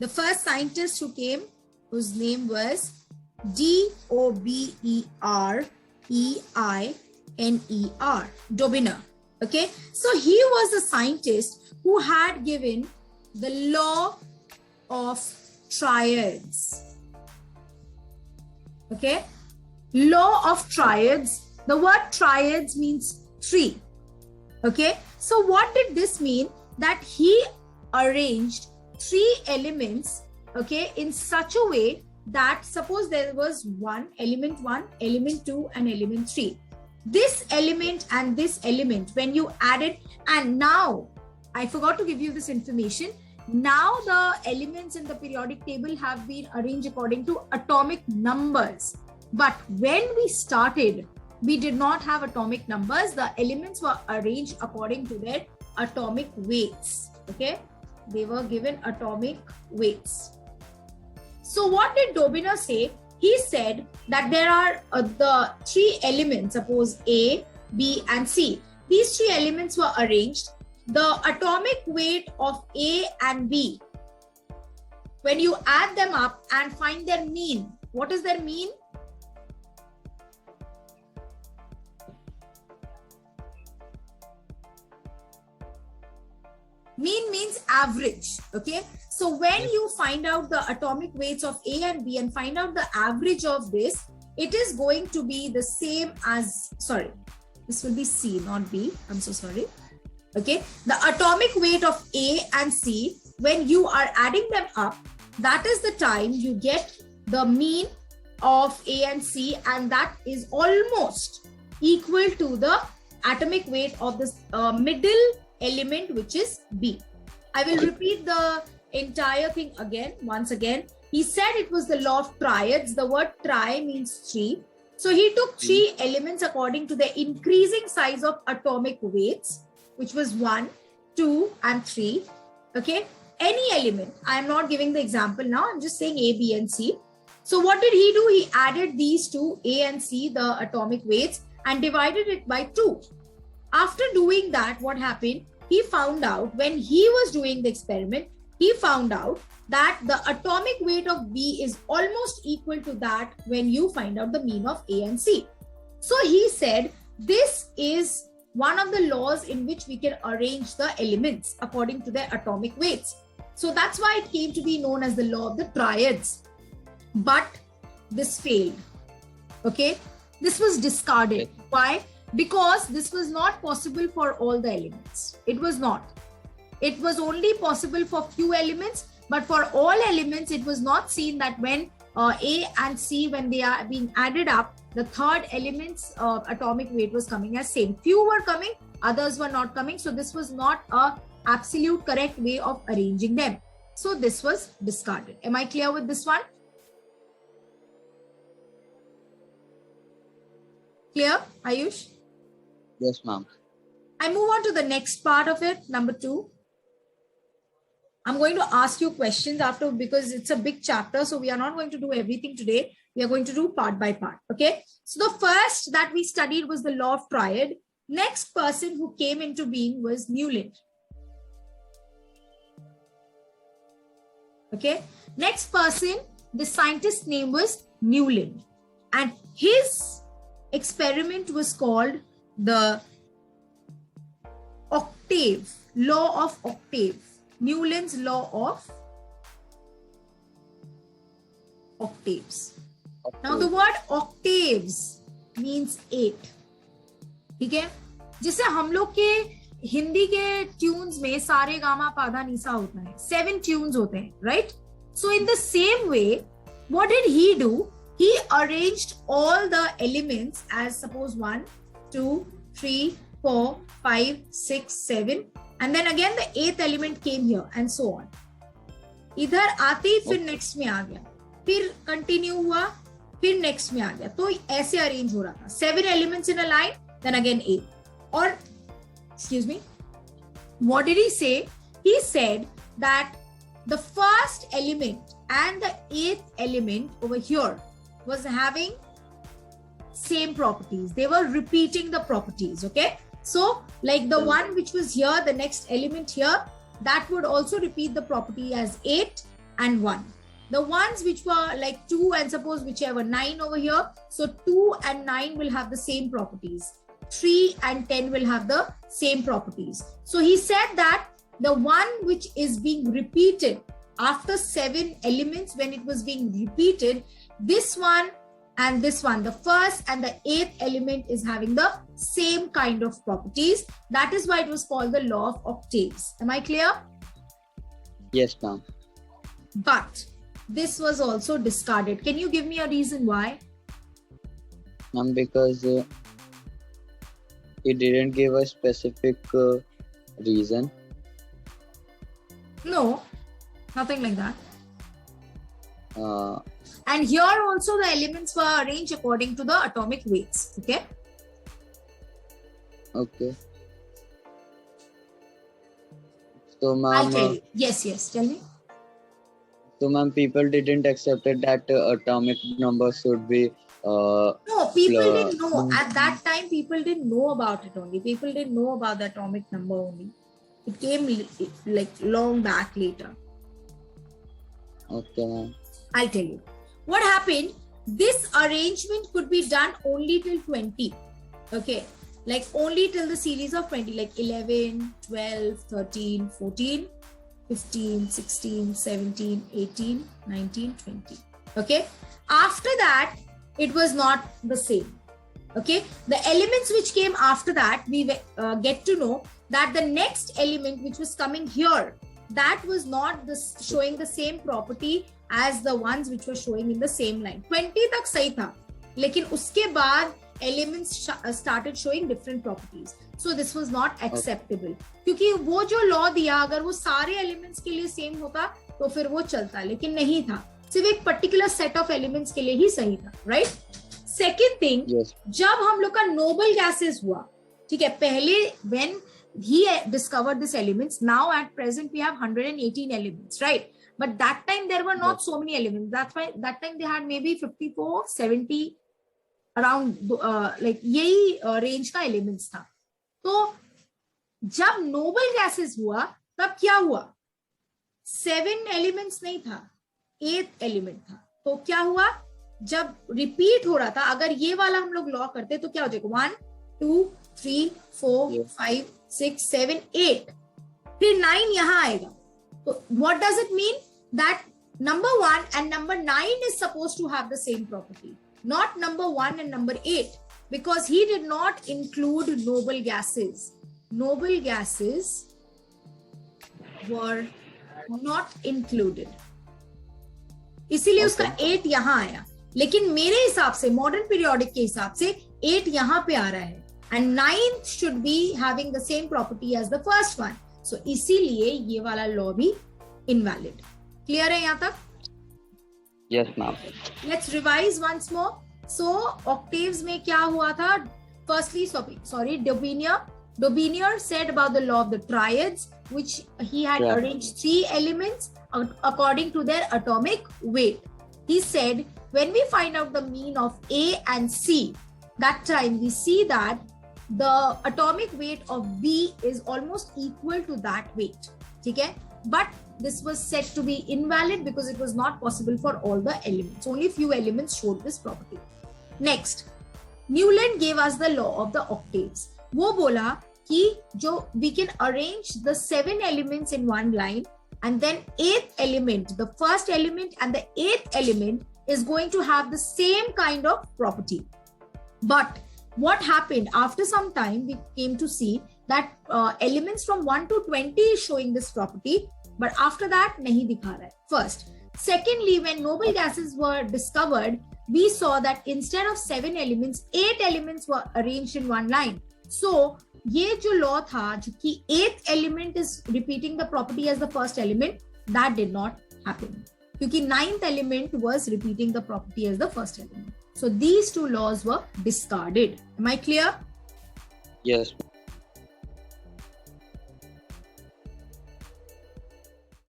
The first scientist who came, whose name was Dobereiner, Dobiner. Okay, so he was a scientist who had given the law of triads. Okay, law of triads. The word triads means three. Okay, so what did this mean? That he arranged three elements, okay, in such a way that suppose there was element 1, element 2, and element 3. This element and this element, when you add it, and now I forgot to give you this information. Now the elements in the periodic table have been arranged according to atomic numbers. But when we started, we did not have atomic numbers. The elements were arranged according to their atomic weights. Okay, they were given atomic weights. So what did Dobiner say? He said that there are the three elements, suppose A, B, and C. These three elements were arranged. The atomic weight of A and B, when you add them up and find their mean, what is their mean? Mean means average. Okay, so when you find out the atomic weights of A and B and find out the average of this, it is going to be the same as, sorry, this will be C, not B. I'm so sorry. Okay, the atomic weight of A and C, when you are adding them up, that is the time you get the mean of A and C, and that is almost equal to the atomic weight of this middle element, which is B. I will repeat the entire thing again. Once again, he said it was the law of triads. The word tri means three. So he took three elements according to the increasing size of atomic weights, which was 1, 2, and 3. Okay, any element. I am not giving the example now. I'm just saying A, B, and C. So what did he do? He added these two, A and C, the atomic weights, and divided it by 2. After doing that, what happened? He found out, when he was doing the experiment, he found out that the atomic weight of B is almost equal to that when you find out the mean of A and C. So he said, this is one of the laws in which we can arrange the elements according to their atomic weights. So that's why it came to be known as the law of the triads. But this failed. Okay, this was discarded. Why? Because this was not possible for all the elements. It was not. It was only possible for few elements, but for all elements, it was not seen that when A and C, when they are being added up, the third element's atomic weight was coming as same. Few were coming, others were not coming. So this was not a absolute correct way of arranging them. So this was discarded. Am I clear with this one? Clear, Ayush? Yes, ma'am. I move on to the next part of it, number 2. I'm going to ask you questions after, because it's a big chapter. So we are not going to do everything today. We are going to do part by part. Okay. So the first that we studied was the law of triad. Next person who came into being was Newland. Okay. Next person, the scientist's name was Newland. And his experiment was called the octave, law of octave. Newland's law of octaves. Now the word octaves means 8. ठीक है, जिसे हम लोग के हिंदी के tunes में सारे gamma पाधा निसा होता है, 7 ट्यून्स होते हैं, right? So in the same way, what did he do? He arranged all the elements as suppose 1, 2, 3, 4, 5, 6, 7, and then again the 8th element came here and so on. इधर आते ही फिर next में आ गया, फिर continue हुआ, फिर next में आ गया, तो ऐसे arrange हो रहा था. 7 elements in a line, then again 8. Or, excuse me, what did he say? He said that the first element and the 8th element over here was having same properties. They were repeating the properties, okay? So, like the one which was here, the next element here, that would also repeat the property as 8. and 1. The ones which were like 2 and suppose whichever 9 over here. So 2 and 9 will have the same properties. 3 and 10 will have the same properties. So he said that the one which is being repeated after 7 elements, when it was being repeated, this one and this one, the first and the 8th element is having the same kind of properties. That is why it was called the law of octaves. Am I clear? Yes, ma'am. But this was also discarded. Can you give me a reason why? Ma'am, because it didn't give a specific reason. No, nothing like that. Uh, And here also the elements were arranged according to the atomic weights. Okay. okay. So, I'll ma'am, tell you. Yes, tell me. so ma'am, people didn't accept it that atomic number should be. No, people didn't know. At that time, people didn't know about it only. People didn't know about the atomic number only. It came like long back later. Okay, ma'am. I'll tell you. What happened? This arrangement could be done only till 20. Okay. Like only till the series of 20, like 11, 12, 13, 14, 15, 16, 17, 18, 19, 20. Okay. After that, it was not the same. Okay. The elements which came after that, we get to know that the next element which was coming here, that was not showing the same property as the ones which were showing in the same line. 20 तक सही था, लेकिन उसके बाद elements started showing different properties. So this was not acceptable. क्योंकि वो जो law दिया, अगर वो सारे elements के लिए same होता तो फिर वो चलता, लेकिन नहीं था. सिर्फ एक particular set of elements के लिए ही सही था, right? Second thing, Yes. जब हम लोग का noble gases हुआ, ठीक है, पहले when he discovered these elements, now at present we have 118 elements, right? But that time there were not so many elements. That's why that time they had maybe 54, 70 around like यही range का elements था. तो जब noble gases हुआ तब क्या हुआ? 7 elements नहीं था, 8th element था. तो क्या हुआ? जब repeat हो रहा था, अगर ये वाला हम लोग law करते तो क्या हो जाएगा? 1, 2, 3, 4, 5, 6, 7, 8. फिर 9 यहाँ आएगा. So what does it mean? That number 1 and number 9 is supposed to have the same property, not number 1 and number 8, because he did not include noble gases. Noble gases were not included. इसीलिए उसका 8 यहाँ आया. लेकिन मेरे हिसाब से modern periodic के हिसाब से 8 यहाँ पे आ रहा है. And 9th should be having the same property as the first one. So इसीलिए ये वाला law भी invalid. Clear है यहाँ तक? Yes, ma'am. Let's revise once more. So octaves में क्या हुआ था? Firstly, Daubigner said about the law of the triads, which he had arranged 3 elements according to their atomic weight. He said, when we find out the mean of A and C, that time we see that the atomic weight of B is almost equal to that weight. Okay? But this was said to be invalid because it was not possible for all the elements. Only few elements showed this property. Next, Newland gave us the law of the octaves. वो बोला कि जो we can arrange the 7 elements in one line, and then 8th element, the first element and the 8th element is going to have the same kind of property. But what happened after some time, we came to see that elements from 1 to 20 is showing this property, but after that nahi dikha raha hai. First. Secondly, when noble gases were discovered, we saw that instead of 7 elements, 8 elements were arranged in one line. So ये जो law था जो कि 8th element is repeating the property as the first element, that did not happen क्योंकि 9th element was repeating the property as the first element. So these two laws were discarded. Am I clear? Yes.